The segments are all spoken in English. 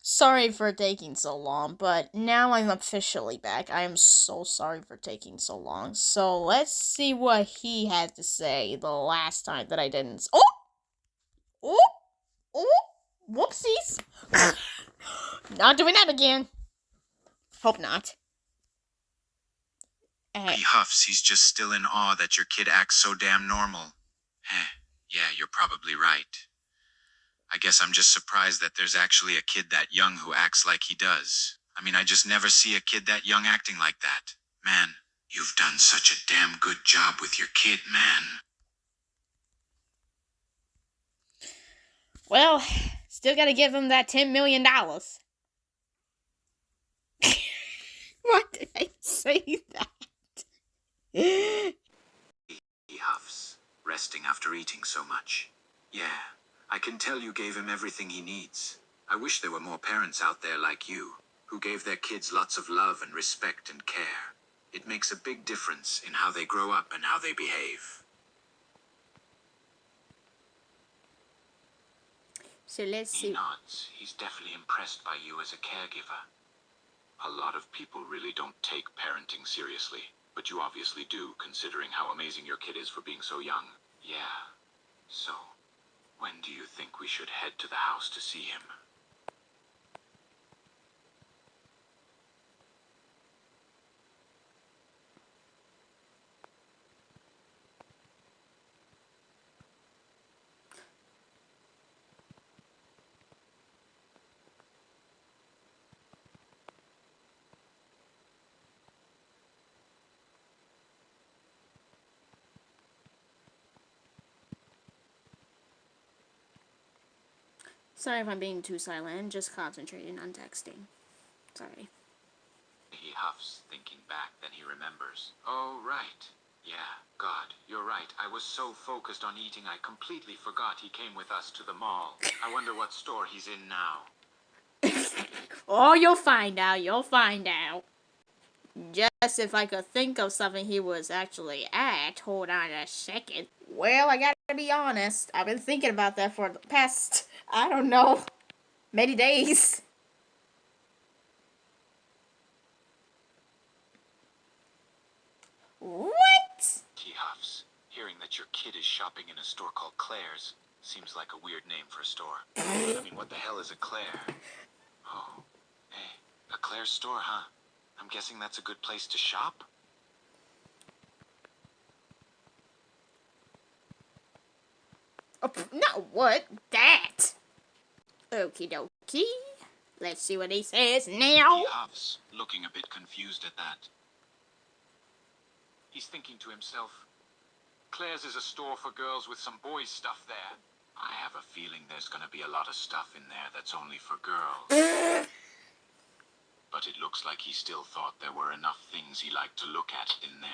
Sorry for taking so long, but now I'm officially back. I am so sorry for taking so long. So let's see what he had to say the last time that I didn't. Oh! Oh! Oh! Whoopsies! Not doing that again. Hope not. He huffs. He's just still in awe that your kid acts so damn normal. Yeah, you're probably right. I guess I'm just surprised that there's actually a kid that young who acts like he does. I mean, I just never see a kid that young acting like that. Man, you've done such a damn good job with your kid, man. Well, still gotta give him that $10 million. Why did I say that? He huffs, resting after eating so much. Yeah, I can tell you gave him everything he needs. I wish there were more parents out there like you, who gave their kids lots of love and respect and care. It makes a big difference in how they grow up and how they behave. So let's He see. nods. He's definitely impressed by you as a caregiver. A lot of people really don't take parenting seriously, but you obviously do, considering how amazing your kid is for being so young. Yeah. So, when do you think we should head to the house to see him? Sorry if I'm being too silent. Just concentrating on texting. Sorry. He huffs, thinking back, then he remembers. Oh, right. Yeah, God, you're right. I was so focused on eating I completely forgot he came with us to the mall. I wonder what store he's in now. Oh, you'll find out. You'll find out. Just if I could think of something he was actually at. Hold on a second. Well, I gotta be honest. I've been thinking about that for the past, I don't know, many days. What? He huffs, hearing that your kid is shopping in a store called Claire's. Seems like a weird name for a store. I mean, what the hell is a Claire? Oh, hey, a Claire's store, huh? I'm guessing that's a good place to shop? Oh, no, what? That. Okie dokie. Let's see what he says now. He huffs, looking a bit confused at that. He's thinking to himself, Claire's is a store for girls with some boys' stuff there. I have a feeling there's gonna be a lot of stuff in there that's only for girls. But it looks like he still thought there were enough things he liked to look at in there.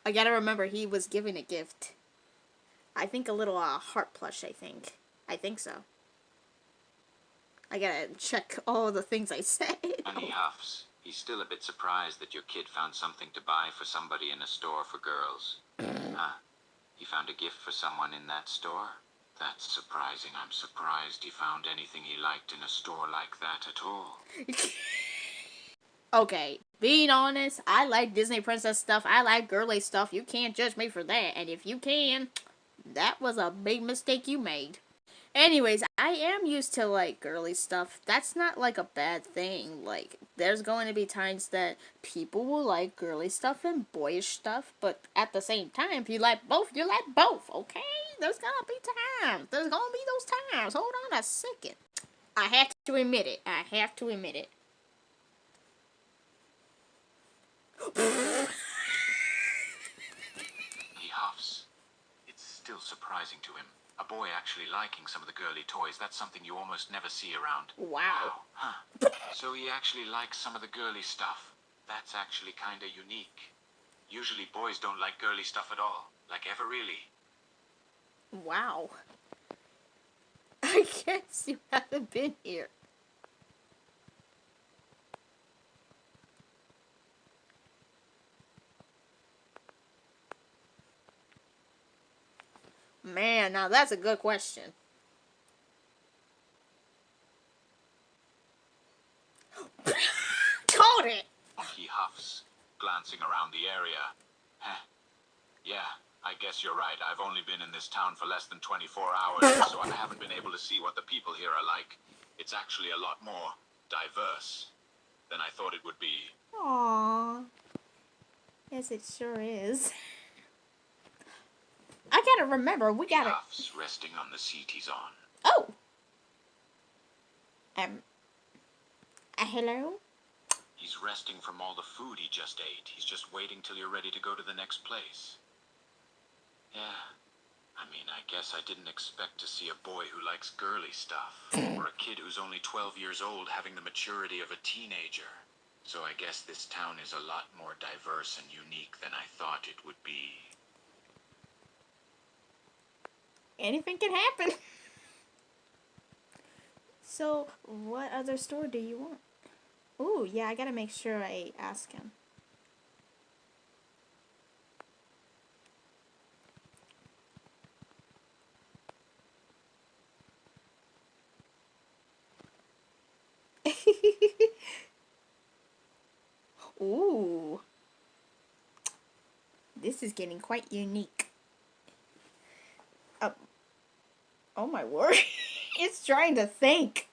I gotta remember he was giving a gift. I think a little heart plush, I think. I think so. I gotta check all the things I said. And he huffs. He's still a bit surprised that your kid found something to buy for somebody in a store for girls. Huh. He found a gift for someone in that store? That's surprising. I'm surprised he found anything he liked in a store like that at all. Okay, being honest, I like Disney princess stuff. I like girly stuff. You can't judge me for that. And if you can, that was a big mistake you made. Anyways, I am used to like girly stuff. That's not like a bad thing. Like, there's going to be times that people will like girly stuff and boyish stuff, but at the same time, if you like both, you like both, okay? There's gonna be times. There's gonna be those times. Hold on a second. I have to admit it. I have to admit it. He huffs. It's still surprising to him. A boy actually liking some of the girly toys, that's something you almost never see around. Wow. Huh. So he actually likes some of the girly stuff. That's actually kinda unique. Usually boys don't like girly stuff at all. Like ever really. Wow. I guess you haven't been here. Now that's a good question. Called it! He huffs, glancing around the area. Heh. Yeah, I guess you're right. I've only been in this town for less than 24 hours, so I haven't been able to see what the people here are like. It's actually a lot more diverse than I thought it would be. Aww. Yes, it sure is. I gotta remember, we gotta... He huffs, resting on the seat he's on. Oh! Hello? He's resting from all the food he just ate. He's just waiting till you're ready to go to the next place. Yeah. I mean, I guess I didn't expect to see a boy who likes girly stuff. Or a kid who's only 12 years old having the maturity of a teenager. So I guess this town is a lot more diverse and unique than I thought it would be. Anything can happen. So, what other store do you want? Ooh, yeah, I gotta make sure I ask him. Ooh. This is getting quite unique. Oh my word. It's trying to think.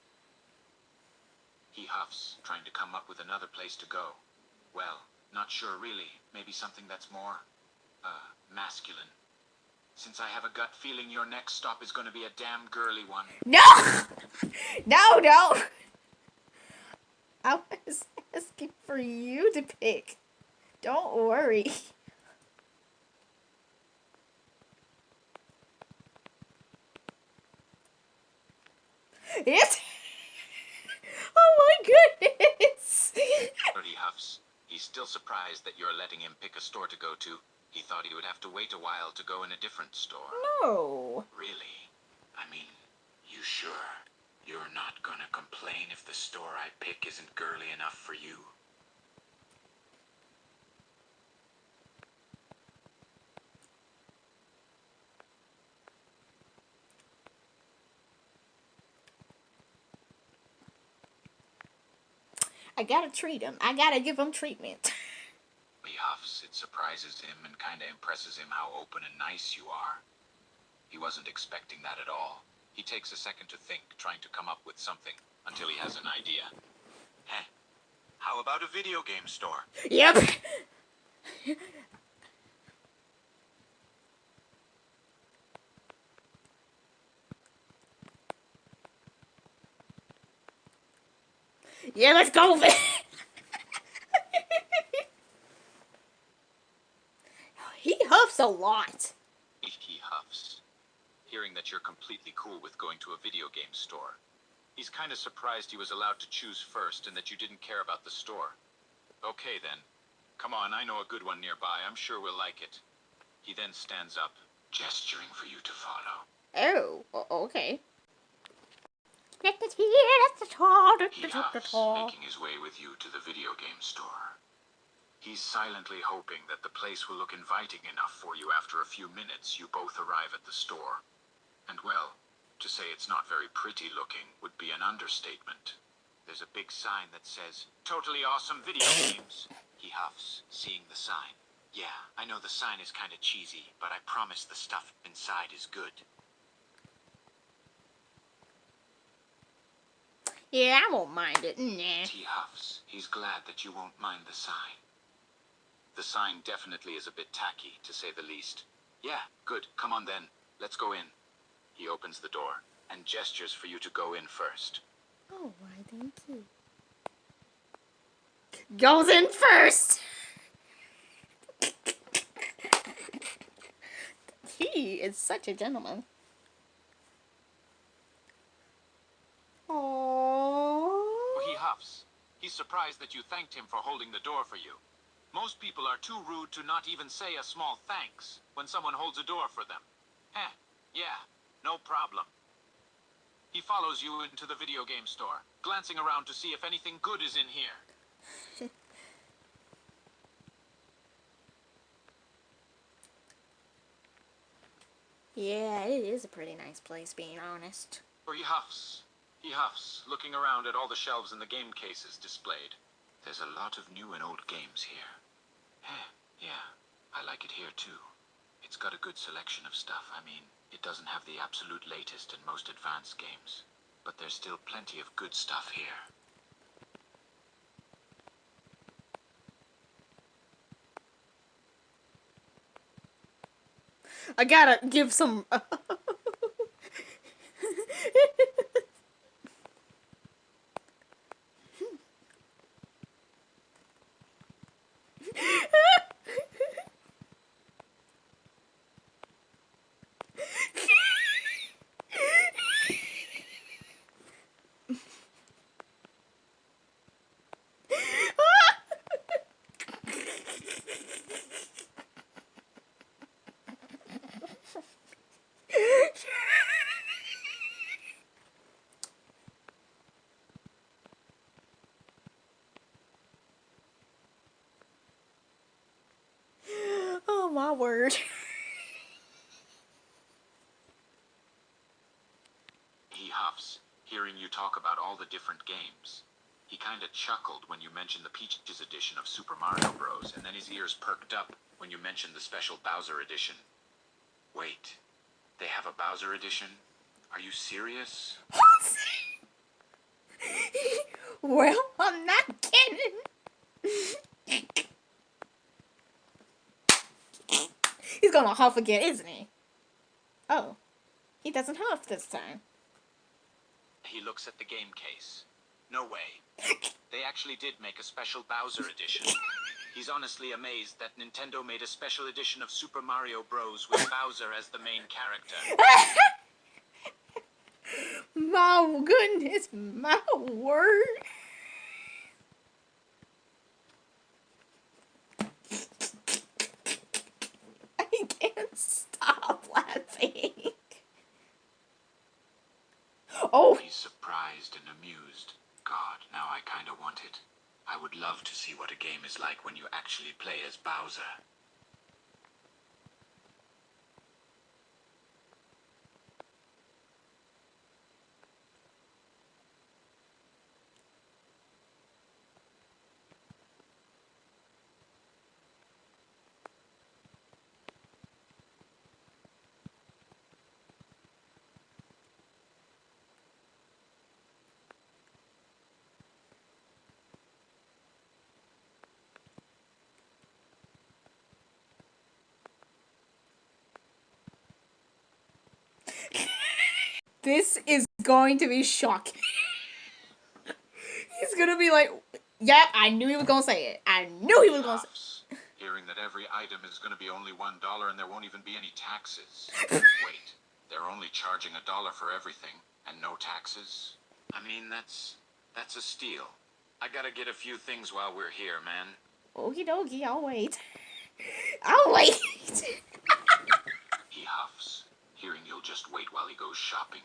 He huffs, trying to come up with another place to go. Well, not sure really. Maybe something that's more, masculine. Since I have a gut feeling your next stop is going to be a damn girly one. No! No! I was asking for you to pick. Don't worry. Yes. Oh my goodness. But he huffs. He's still surprised that you're letting him pick a store to go to. He thought he would have to wait a while to go in a different store. No. Really? I mean, you sure? You're not gonna complain if the store I pick isn't girly enough for you? I gotta treat him. I gotta give him treatment. He huffs. It surprises him and kinda impresses him how open and nice you are. He wasn't expecting that at all. He takes a second to think, trying to come up with something, until he has an idea. Heh. How about a video game store? Yep. Yeah, let's go. He huffs a lot. He huffs, hearing that you're completely cool with going to a video game store. He's kind of surprised he was allowed to choose first and that you didn't care about the store. Okay then. Come on, I know a good one nearby. I'm sure we'll like it. He then stands up, gesturing for you to follow. Oh, okay. He huffs, making his way with you to the video game store. He's silently hoping that the place will look inviting enough for you. After a few minutes, you both arrive at the store. And well, to say it's not very pretty looking would be an understatement. There's a big sign that says, "Totally awesome video games." He huffs, seeing the sign. Yeah, I know the sign is kinda cheesy, but I promise the stuff inside is good. Yeah, I won't mind it. Nah. He huffs. He's glad that you won't mind the sign. The sign definitely is a bit tacky, to say the least. Yeah, good. Come on then. Let's go in. He opens the door and gestures for you to go in first. Oh, why thank you. Goes in first. He is such a gentleman. Aww. He huffs. He's surprised that you thanked him for holding the door for you. Most people are too rude to not even say a small thanks when someone holds a door for them. Heh, yeah, no problem. He follows you into the video game store, glancing around to see if anything good is in here. Yeah, it is a pretty nice place, being honest. Or he huffs, looking around at all the shelves and the game cases displayed. There's a lot of new and old games here. Yeah, I like it here too. It's got a good selection of stuff. I mean, it doesn't have the absolute latest and most advanced games, but there's still plenty of good stuff here. I gotta give some. Oh my word. He huffs, hearing you talk about all the different games. He kinda chuckled when you mentioned the Peaches edition of Super Mario Bros., and then his ears perked up when you mentioned the special Bowser edition. Wait, they have a Bowser edition? Are you serious? Well, I'm not kidding. He's gonna huff again, isn't he? Oh, he doesn't huff this time. He looks at the game case. No way. They actually did make a special Bowser edition. He's honestly amazed that Nintendo made a special edition of Super Mario Bros. With Bowser as the main character. My goodness, my word. I can't stop laughing. Oh, He's surprised and amused. God, now I kinda want it. I would love to see what a game is like when you actually play as Bowser. this is going to be shocking. He's gonna be like, yep, I knew he was gonna say it. I knew he was gonna say it. Hearing that every item is gonna be only $1 and there won't even be any taxes. Wait, they're only charging $1 for everything and no taxes? I mean, that's a steal. I gotta get a few things while we're here, man. Okie dokie, I'll wait. I'll wait. He huffs, hearing you'll just wait while he goes shopping.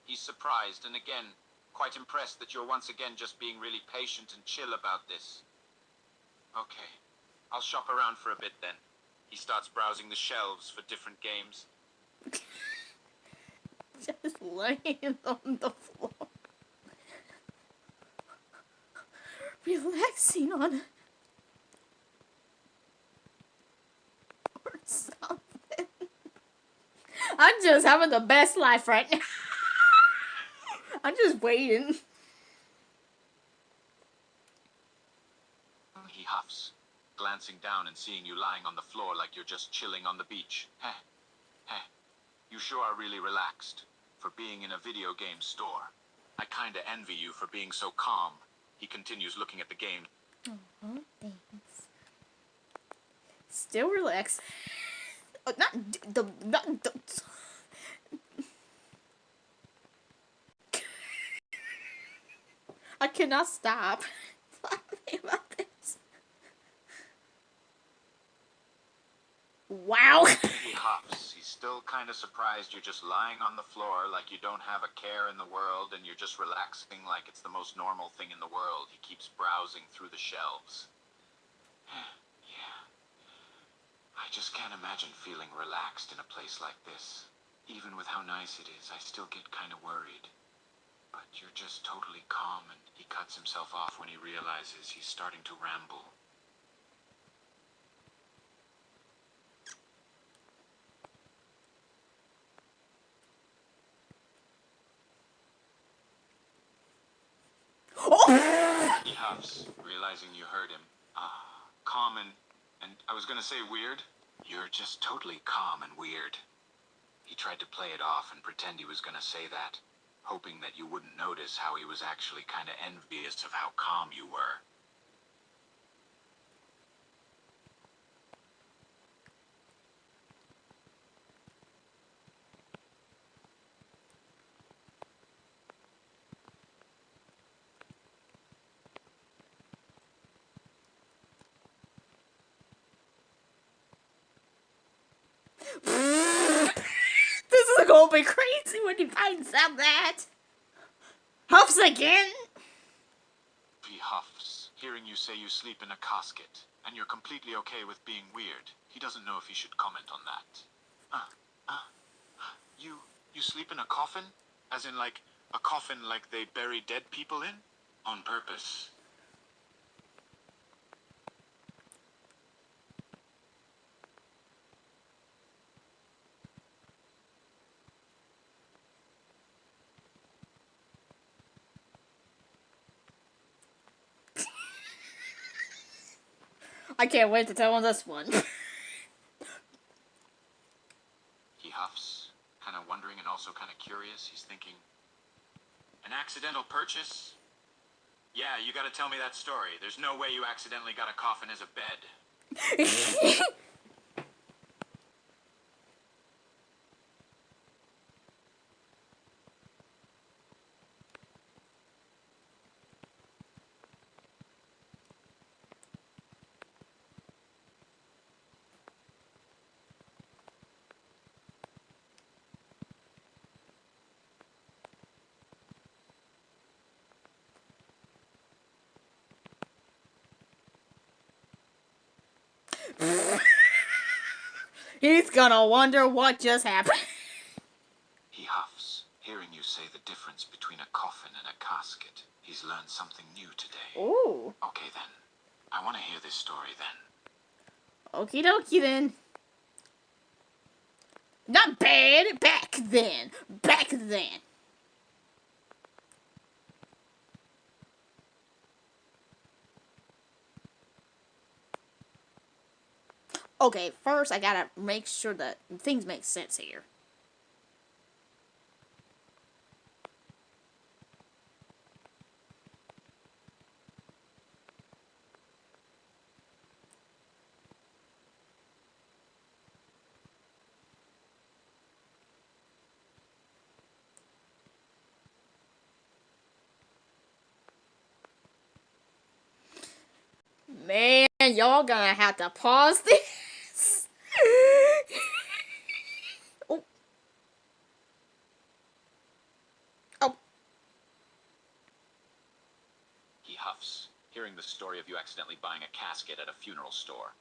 He's surprised and again, quite impressed that you're once again just being really patient and chill about this. Okay, I'll shop around for a bit then. He starts browsing the shelves for different games. Just laying on the floor. Relaxing on it. Or something. I'm just having the best life right now. I'm just waiting. He huffs, glancing down and seeing you lying on the floor like you're just chilling on the beach. Heh. You sure are really relaxed for being in a video game store. I kinda envy you for being so calm. He continues looking at the game. Oh, thanks. Still relaxed. Oh, not the. I cannot stop laughing about this. Wow. He huffs. He's still kind of surprised you're just lying on the floor like you don't have a care in the world and you're just relaxing like it's the most normal thing in the world. He keeps browsing through the shelves. Yeah. I just can't imagine feeling relaxed in a place like this. Even with how nice it is, I still get kind of worried. But you're just totally calm, and he cuts himself off when he realizes he's starting to ramble. Oh! He huffs, realizing you heard him. Calm and I was gonna say weird. You're just totally calm and weird. He tried to play it off and pretend he was gonna say that, hoping that you wouldn't notice how he was actually kinda envious of how calm you were. This is gonna be crazy when he finds out that. Huffs again? He huffs, hearing you say you sleep in a casket, and you're completely okay with being weird. He doesn't know if he should comment on that. You you sleep in a coffin? As in like a coffin like they bury dead people in? On purpose. I can't wait to tell him this one. He huffs, kind of wondering and also kind of curious. He's thinking, an accidental purchase? Yeah, you gotta tell me that story. There's no way you accidentally got a coffin as a bed. He's gonna wonder what just happened. He huffs, hearing you say the difference between a coffin and a casket. He's learned something new today. Ooh. Okay then. I want to hear this story then. Okie dokie then. Not bad. Back then. Back then. Okay, first I gotta make sure that things make sense here. Man, y'all gonna have to pause this. Oh. Oh. He huffs, hearing the story of you accidentally buying a casket at a funeral store.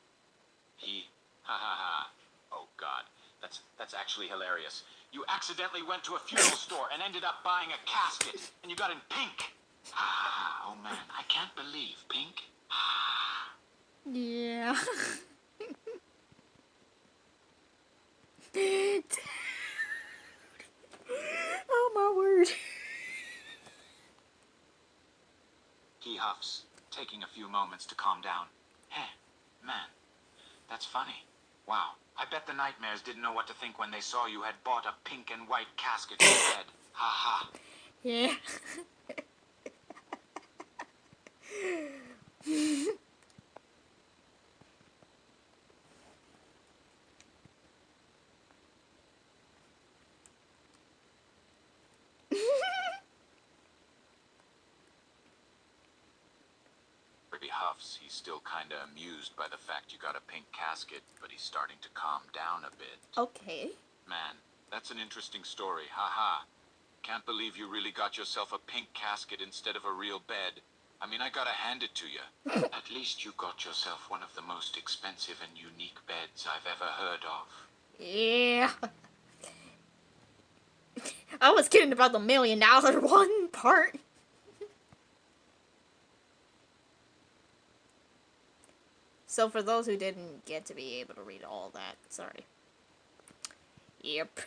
Ha ha ha. Oh god, that's actually hilarious. You accidentally went to a funeral store and ended up buying a casket, and you got in pink. Oh man, I can't believe pink. Yeah. Oh my word. He huffs, taking a few moments to calm down. Hey, man, that's funny. Wow, I bet the nightmares didn't know what to think when they saw you had bought a pink and white casket instead. Ha ha. Yeah. He huffs. He's still kinda amused by the fact you got a pink casket, but he's starting to calm down a bit. Okay. Man, that's an interesting story. Ha ha. Can't believe you really got yourself a pink casket instead of a real bed. I mean, I gotta hand it to you. At least you got yourself one of the most expensive and unique beds I've ever heard of. Yeah. I was kidding about the $1 million one part. So for those who didn't get to be able to read all that, sorry. Yep.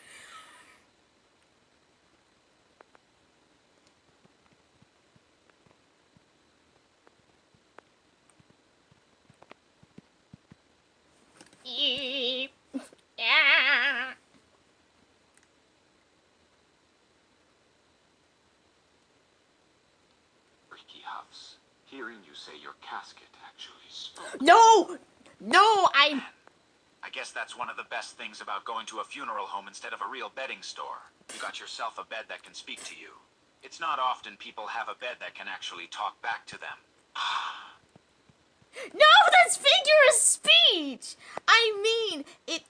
Yep. Yeah. Ricky Huffs, hearing you say your casket actually spoke. No! No, I guess that's one of the best things about going to a funeral home instead of a real bedding store. You got yourself a bed that can speak to you. It's not often people have a bed that can actually talk back to them. No, that's figure of speech! I mean, it...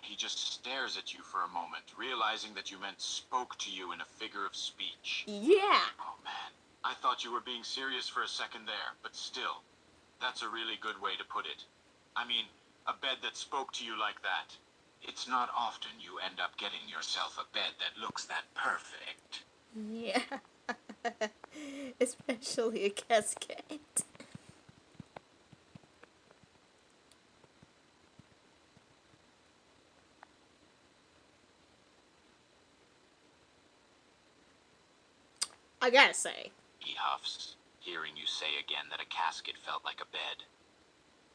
He just stares at you for a moment, realizing that you meant spoke to you in a figure of speech. Yeah. Oh man, I thought you were being serious for a second there, but still, that's a really good way to put it. I mean, a bed that spoke to you like that. It's not often you end up getting yourself a bed that looks that perfect. Yeah. Especially a casket. I gotta say. He huffs, hearing you say again that a casket felt like a bed.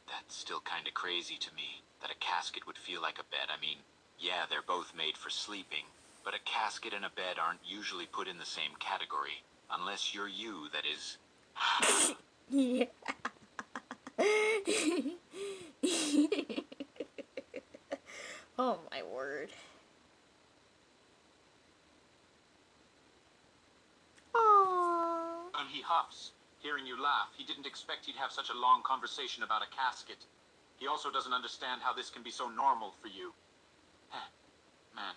That's still kinda crazy to me, that a casket would feel like a bed. I mean, yeah, they're both made for sleeping, but a casket and a bed aren't usually put in the same category, unless you're you, that is. Yeah. Oh my word. Aww. And he huffs, hearing you laugh. He didn't expect he'd have such a long conversation about a casket. He also doesn't understand how this can be so normal for you. Man,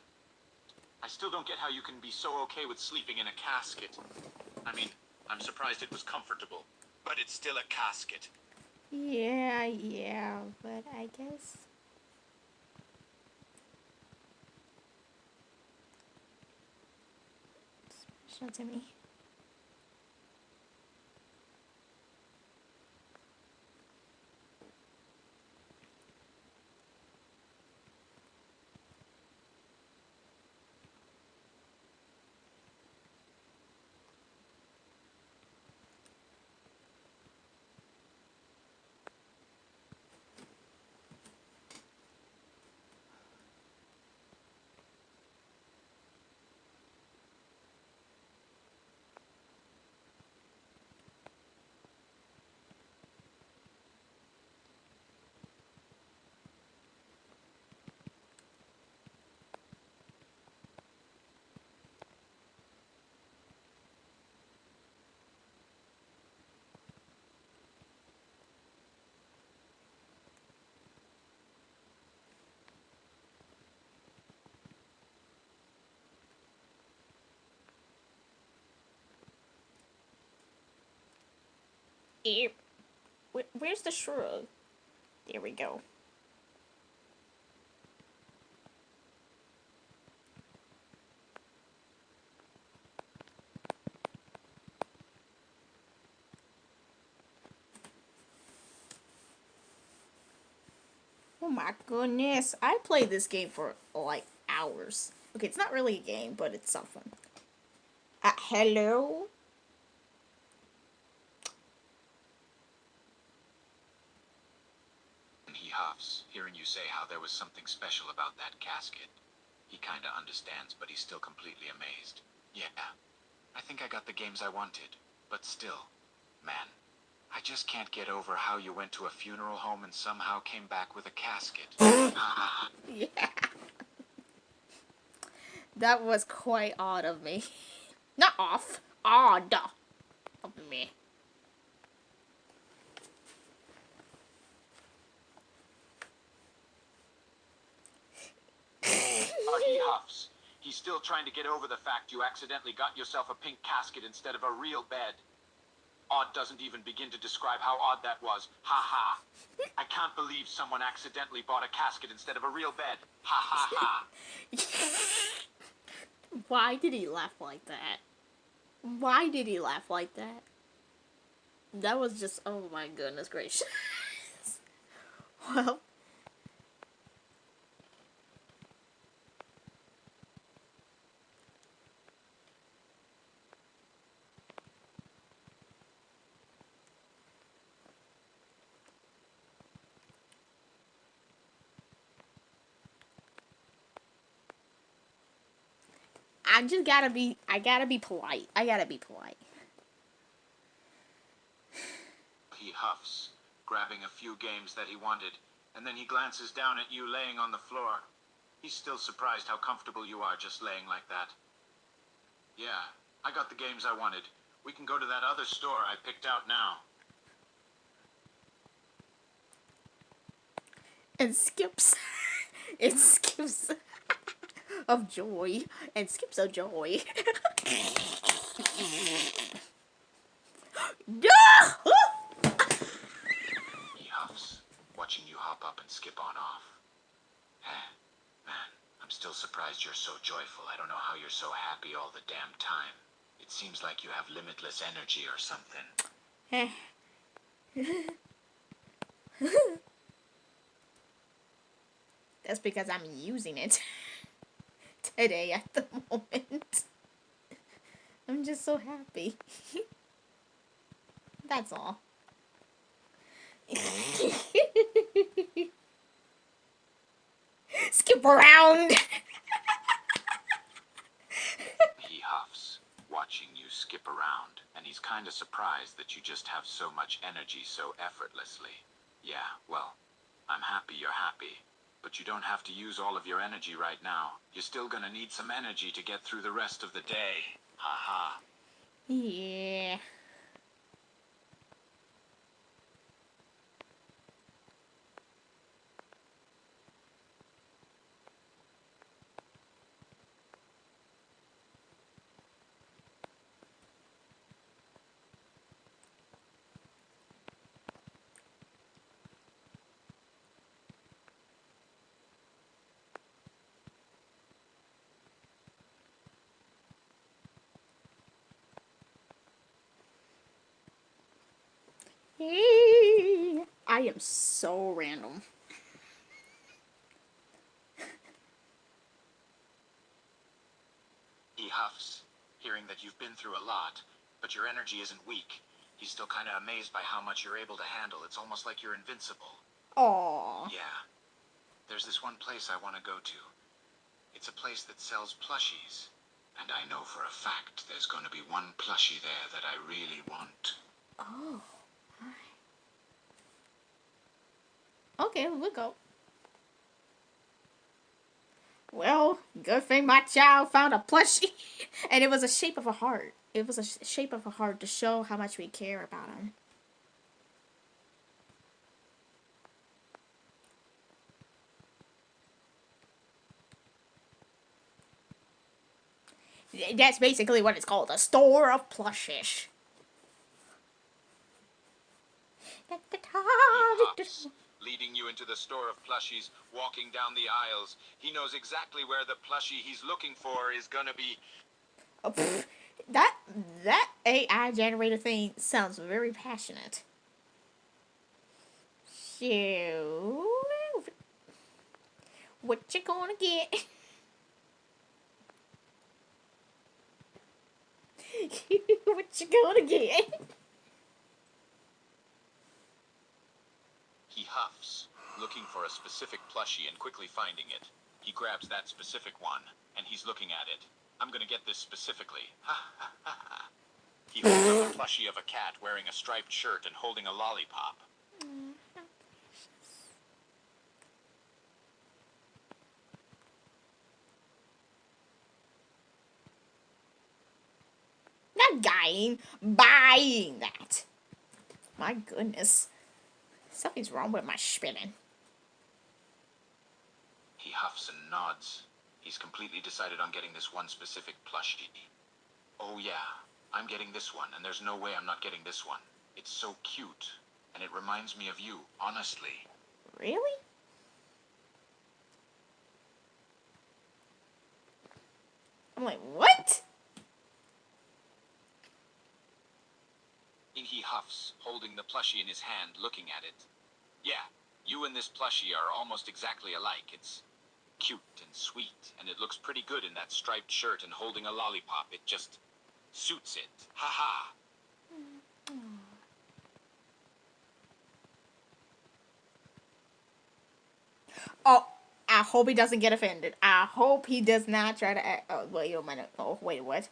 I still don't get how you can be so okay with sleeping in a casket. I mean, I'm surprised it was comfortable, but it's still a casket. Yeah, but I guess. Special to me. Yep. Where's the shrug? There we go. Oh my goodness. I played this game for like hours. Okay, it's not really a game, but it's something. Hello? He huffs, hearing you say how there was something special about that casket. He kinda understands, but he's still completely amazed. Yeah, I think I got the games I wanted, but still, Man, I just can't get over how you went to a funeral home and somehow came back with a casket. Yeah. That was quite odd of me. Not off. Odd of me. He huffs. He's still trying to get over the fact you accidentally got yourself a pink casket instead of a real bed. Odd doesn't even begin to describe how odd that was. Ha ha. I can't believe someone accidentally bought a casket instead of a real bed. Ha ha ha. Why did he laugh like that? Why did he laugh like that? That was just, oh my goodness gracious. Well, I gotta be polite. I gotta be polite. He huffs, grabbing a few games that he wanted, and then he glances down at you laying on the floor. He's still surprised how comfortable you are just laying like that. Yeah, I got the games I wanted. We can go to that other store I picked out now. And skips. It skips of joy. And skips of joy. He huffs, watching you hop up and skip on off. Man, I'm still surprised you're so joyful. I don't know how you're so happy all the damn time. It seems like you have limitless energy or something. That's because I'm using it today at the moment. I'm just so happy. That's all. Skip around. He huffs, watching you skip around, and he's kinda surprised that you just have so much energy so effortlessly. Yeah, well, I'm happy you're happy. But you don't have to use all of your energy right now. You're still gonna need some energy to get through the rest of the day. Ha ha. Yeah. I am so random. He huffs, hearing that you've been through a lot, but your energy isn't weak. He's still kinda amazed by how much you're able to handle. It's almost like you're invincible. Aww. Yeah. There's this one place I want to go to. It's a place that sells plushies. And I know for a fact there's going to be one plushie there that I really want. Oh. Okay, we'll go. Well, good thing my child found a plushie. And it was a shape of a heart. It was a shape of a heart to show how much we care about him. That's basically what it's called, a store of plushies. He huffs, leading you into the store of plushies, walking down the aisles. He knows exactly where the plushie he's looking for is gonna be. Oh, that that AI generator thing sounds very passionate. So, what you gonna get? What you gonna get? He huffs, looking for a specific plushie and quickly finding it. He grabs that specific one, and he's looking at it. I'm gonna get this specifically. Ha ha ha ha. He holds up a plushie of a cat wearing a striped shirt and holding a lollipop. Not buying, buying that. My goodness. Something's wrong with my spinning. He huffs and nods. He's completely decided on getting this one specific plushie. Oh yeah, I'm getting this one, and there's no way I'm not getting this one. It's so cute, and it reminds me of you, honestly. Really? I'm like, what? He huffs, holding the plushie in his hand, looking at it. Yeah, you and this plushie are almost exactly alike. It's cute and sweet, and it looks pretty good in that striped shirt and holding a lollipop. It just suits it. Ha ha. Oh, I hope he doesn't get offended. I hope he does not try to act. Oh, wait a minute. Oh, wait, what?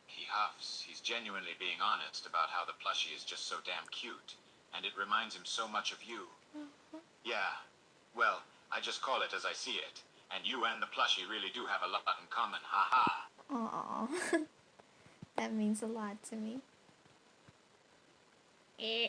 He huffs. He's genuinely being honest about how the plushie is just so damn cute, and it reminds him so much of you. Yeah, well, I just call it as I see it, and you and the plushie really do have a lot in common. Ha ha. Aw. That means a lot to me. Eh.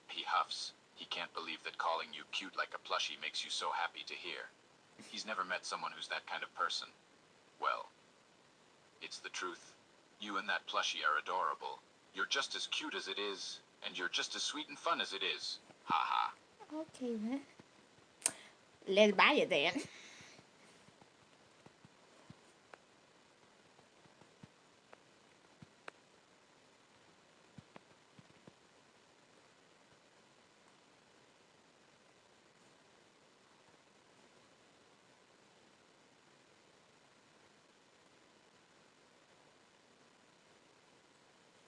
He huffs. He can't believe that calling you cute like a plushie makes you so happy to hear. He's never met someone who's that kind of person. Well, it's the truth. You and that plushie are adorable. You're just as cute as it is, and you're just as sweet and fun as it is. Ha ha. Okay, then. Let's buy it then.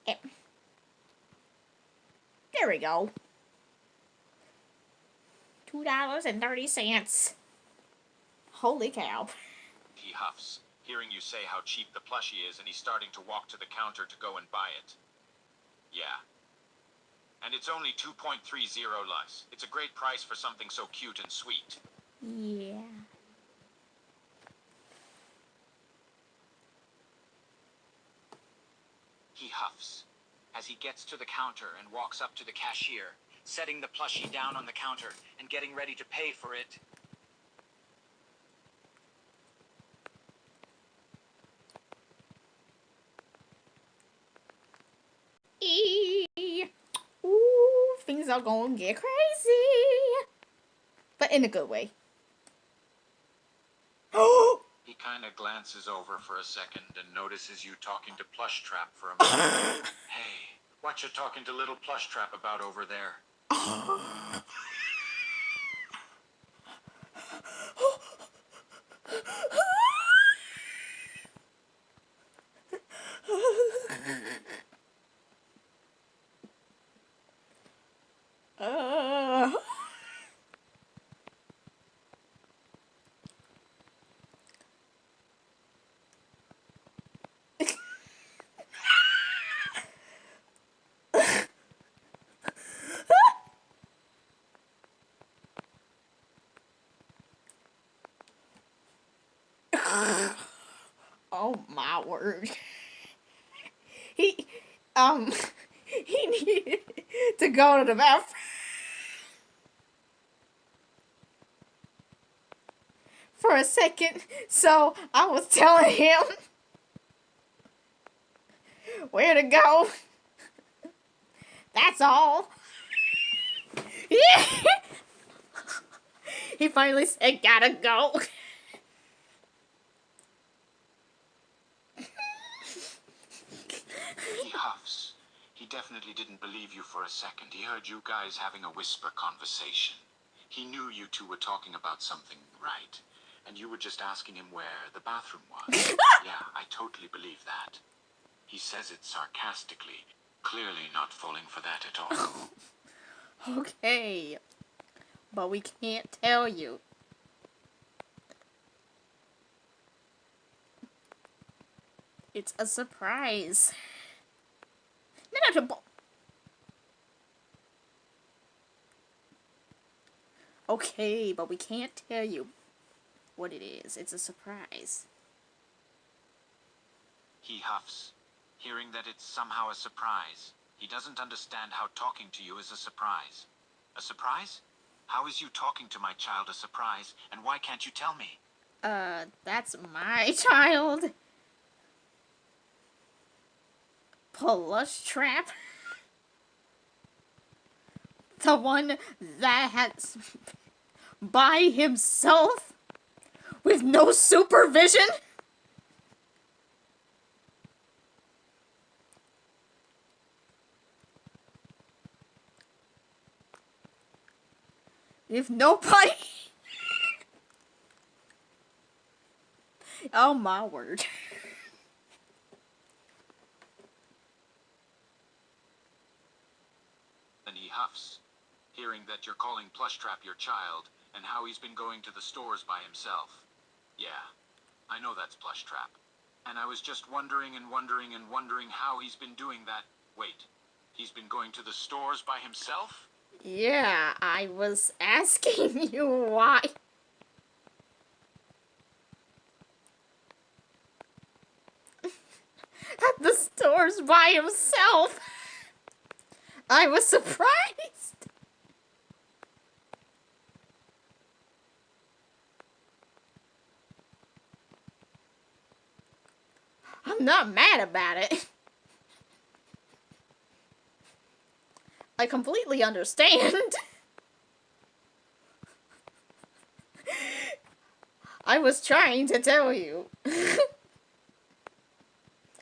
Eh. There we go. $2.30. Holy cow. He huffs, hearing you say how cheap the plushie is, and he's starting to walk to the counter to go and buy it. Yeah. And it's only 2.30 less. It's a great price for something so cute and sweet. Yeah. He huffs as he gets to the counter and walks up to the cashier, setting the plushie down on the counter and getting ready to pay for it. Ooh, things are gonna get crazy. But in a good way. Oh! He kind of glances over for a second and notices you talking to Plushtrap for a moment. Hey, what you talking to little Plushtrap about over there? uh. Oh my word. He um he needed to go to the bathroom for a second. So I was telling him where to go. That's all. Yeah. He finally said gotta go. He huffs. He definitely didn't believe you for a second. He heard you guys having a whisper conversation. He knew you two were talking about something, right? And you were just asking him where the bathroom was. Yeah, I totally believe that. He says it sarcastically, clearly not falling for that at all. Okay. but we can't tell you. It's a surprise. No, no, okay, but we can't tell you what it is. It's a surprise. He huffs, hearing that it's somehow a surprise. He doesn't understand how talking to you is a surprise. A surprise? How is you talking to my child a surprise, and why can't you tell me? That's my child. Plush Trap. The one that has by himself with no supervision. If nobody. Oh my word. And he huffs, hearing that you're calling Plushtrap your child, and how he's been going to the stores by himself. Yeah, I know that's Plushtrap. And I was just wondering and wondering and wondering how he's been doing that. Wait, he's been going to the stores by himself? Yeah, I was asking you why. At the stores by himself. I was surprised. I'm not mad about it. I completely understand. I was trying to tell you.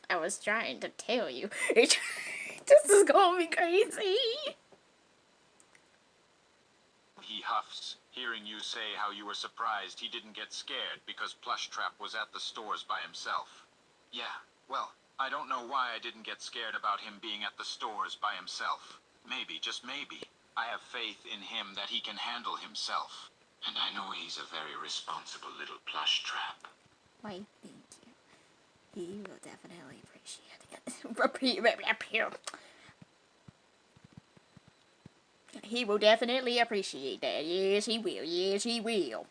I was trying to tell you. This is gonna be crazy. He huffs, hearing you say how you were surprised he didn't get scared because Plushtrap was at the stores by himself. Yeah, well, I don't know why I didn't get scared about him being at the stores by himself. Maybe, just maybe, I have faith in him that he can handle himself. And I know he's a very responsible little Plushtrap. Why, thank you. He will definitely appreciate it. He will definitely appreciate that. Yes, he will. Yes, he will.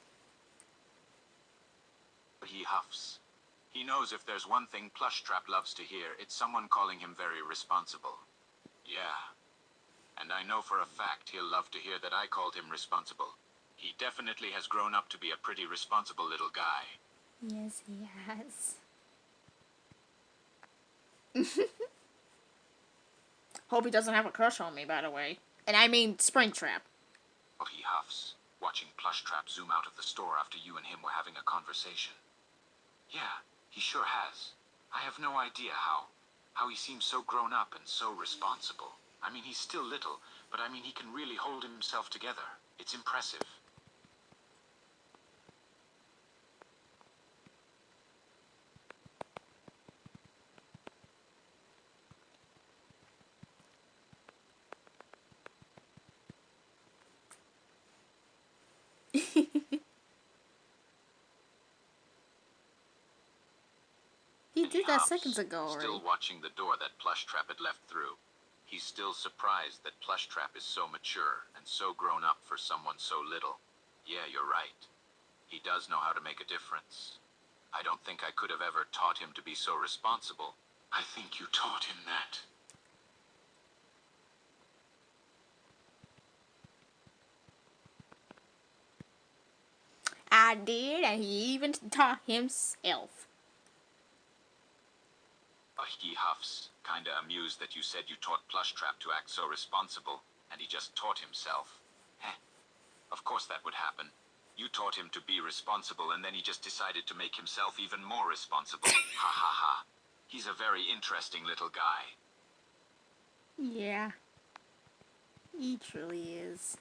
He huffs. He knows if there's one thing Plushtrap loves to hear, it's someone calling him very responsible. Yeah. And I know for a fact he'll love to hear that I called him responsible. He definitely has grown up to be a pretty responsible little guy. Yes, he has. Hope he doesn't have a crush on me, by the way. And I mean Springtrap. He huffs, watching Plushtrap zoom out of the store after you and him were having a conversation. Yeah, he sure has. I have no idea how he seems so grown up and so responsible. I mean, he's still little, but I mean, he can really hold himself together. It's impressive. He did that huffs, seconds ago already. still watching the door that Plushtrap had left through. He's still surprised that Plushtrap is so mature and so grown up for someone so little. Yeah, you're right. He does know how to make a difference. I don't think I could have ever taught him to be so responsible. I think you taught him that. I did, and he even taught himself. He huffs, kinda amused that you said you taught Plushtrap to act so responsible, and he just taught himself. Heh. Of course that would happen. You taught him to be responsible, and then he just decided to make himself even more responsible. Ha ha ha. He's a very interesting little guy. Yeah. He truly is.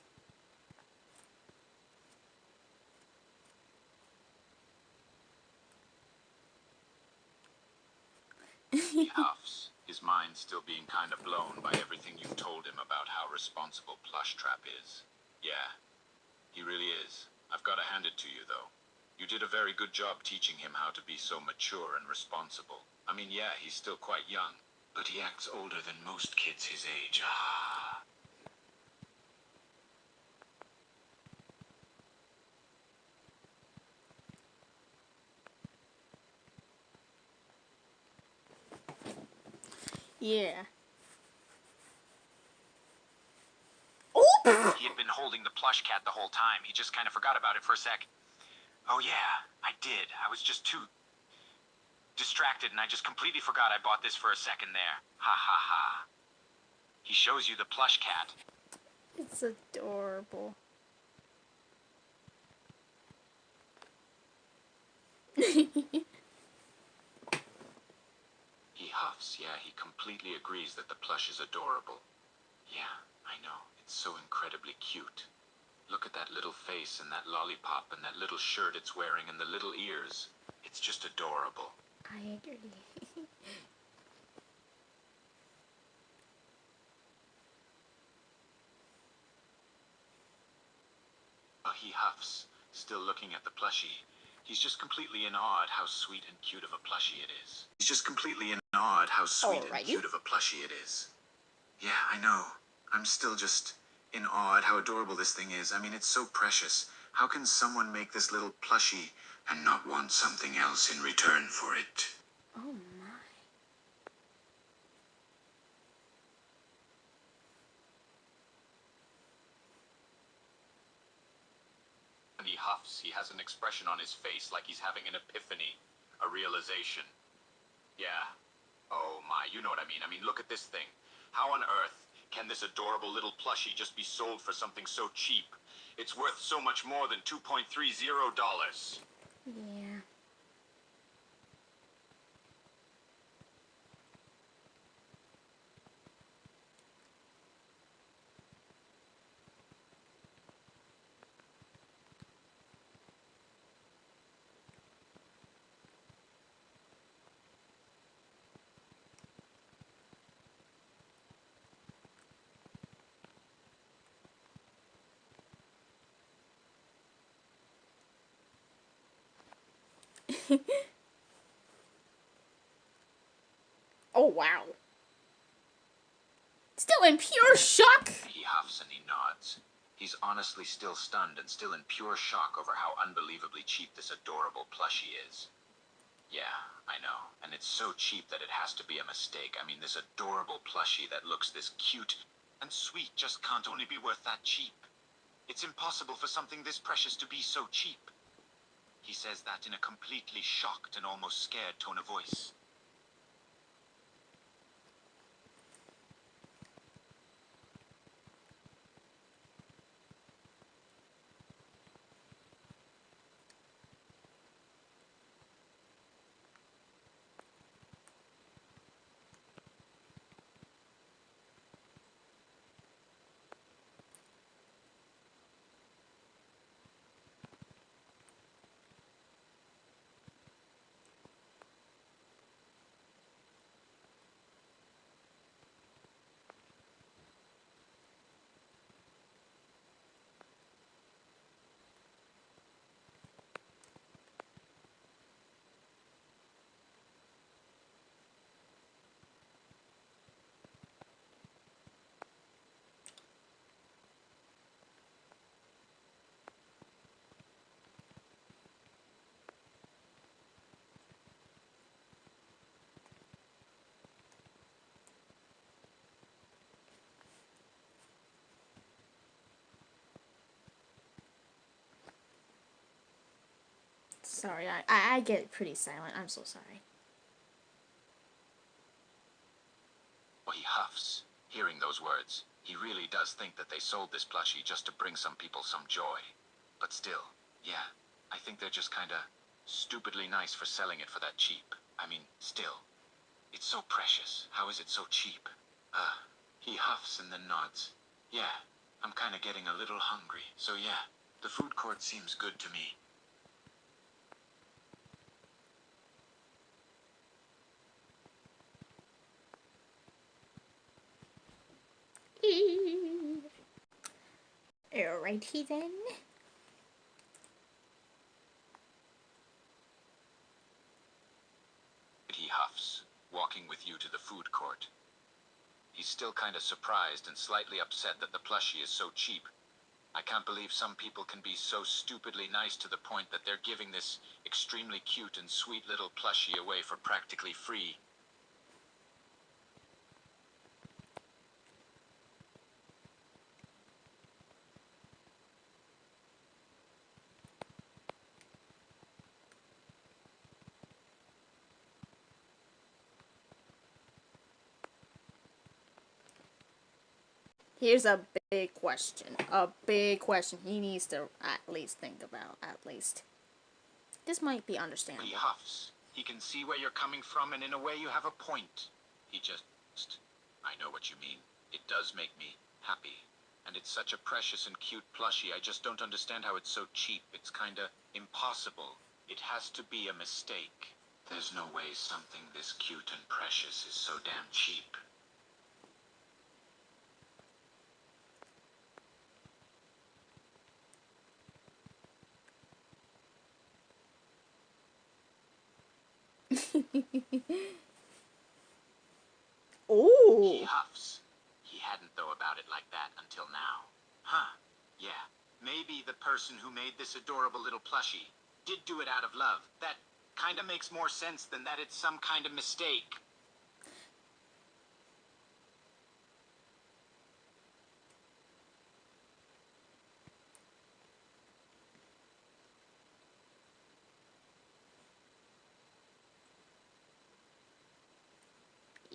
He huffs, his mind still being kind of blown by everything you've told him about how responsible Plushtrap is. Yeah, He really is. I've got to hand it to you, though. You did a very good job teaching him how to be so mature and responsible. I mean, yeah, he's still quite young, but he acts older than most kids his age. Ah. Yeah. He had been holding the plush cat the whole time. He just kind of forgot about it for a sec. Oh, yeah, I did. I was just too distracted, and I just completely forgot I bought this for a second there. Ha ha ha. He shows you the plush cat. It's adorable. He huffs. Yeah, he completely agrees that the plush is adorable. Yeah, I know. It's so incredibly cute. Look at that little face and that lollipop and that little shirt it's wearing and the little ears. It's just adorable. I agree. He huffs, still looking at the plushie. He's just completely in awe at how sweet and cute of a plushie it is. He's just completely in awe at how sweet and Alrighty. cute of a plushie it is. Yeah, I know. I'm still just in awe at how adorable this thing is. I mean, it's so precious. How can someone make this little plushie and not want something else in return for it? Oh my. When he huffs, he has an expression on his face like he's having an epiphany, a realization. Yeah. Oh my, you know what I mean. I mean, look at this thing. How on earth can this adorable little plushie just be sold for something so cheap? It's worth so much more than $2.30. Yeah. Oh wow. Still in pure shock? He huffs and he nods. He's honestly still stunned and still in pure shock over how unbelievably cheap this adorable plushie is. Yeah, I know. And it's so cheap that it has to be a mistake. I mean, this adorable plushie that looks this cute and sweet just can't only be worth that cheap. It's impossible for something this precious to be so cheap. He says that in a completely shocked and almost scared tone of voice. Sorry, I get pretty silent. I'm so sorry. Well, he huffs, hearing those words. He really does think that they sold this plushie just to bring some people some joy. But still, yeah, I think they're just kinda stupidly nice for selling it for that cheap. I mean, still, it's so precious. How is it so cheap? He huffs and then nods. Yeah, I'm kinda getting a little hungry. So yeah, the food court seems good to me. Alrighty then. walking with you to the food court. He's still kinda surprised and slightly upset that the plushie is so cheap. I can't believe some people can be so stupidly nice to the point that they're giving this extremely cute and sweet little plushie away for practically free. Here's a big question. A big question he needs to at least think about, at least. This might be understandable. He huffs. He can see where you're coming from, and in a way you have a point. He just... I know what you mean. It does make me happy. And it's such a precious and cute plushie, I just don't understand how it's so cheap. It's kinda impossible. It has to be a mistake. There's no way something this cute and precious is so damn cheap. He Ooh. huffs. He hadn't thought about it like that until now. Huh. Yeah. Maybe the person who made this adorable little plushie did do it out of love. That kinda makes more sense than that it's some kind of mistake.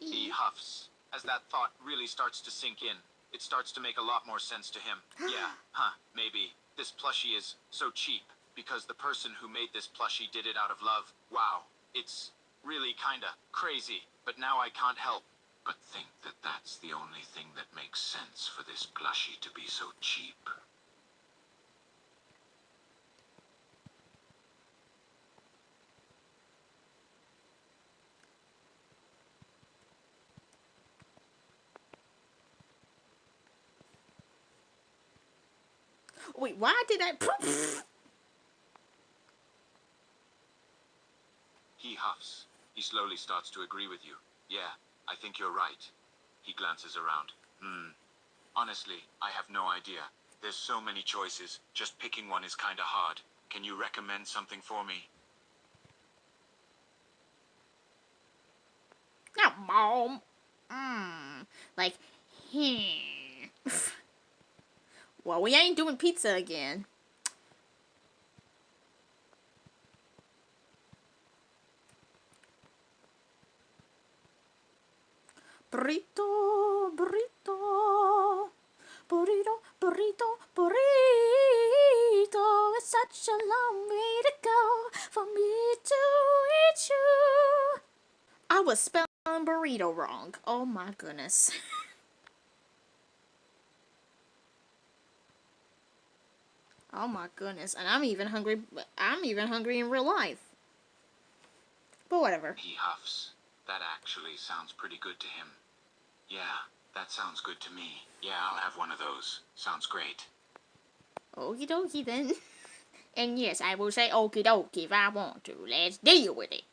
He huffs. As that thought really starts to sink in, it starts to make a lot more sense to him. Yeah, maybe. This plushie is so cheap because the person who made this plushie did it out of love. Wow, it's really kinda crazy, but now I can't help but think that that's the only thing that makes sense for this plushie to be so cheap. Wait, why did I... He huffs. He slowly starts to agree with you. Yeah, I think you're right. He glances around. Honestly, I have no idea. There's so many choices. Just picking one is kinda hard. Can you recommend something for me? Now, Mom. Like, hmm. Well, we ain't doing pizza again. Burrito, burrito, burrito, burrito, burrito. It's such a long way to go for me to eat you. I was spelling burrito wrong. Oh my goodness. Oh my goodness. And I'm even hungry. I'm even hungry in real life. But whatever. He huffs. That actually sounds pretty good to him. Yeah, that sounds good to me. Yeah, I'll have one of those. Sounds great. Okie dokie then. And yes, I will say okie dokie if I want to. Let's deal with it.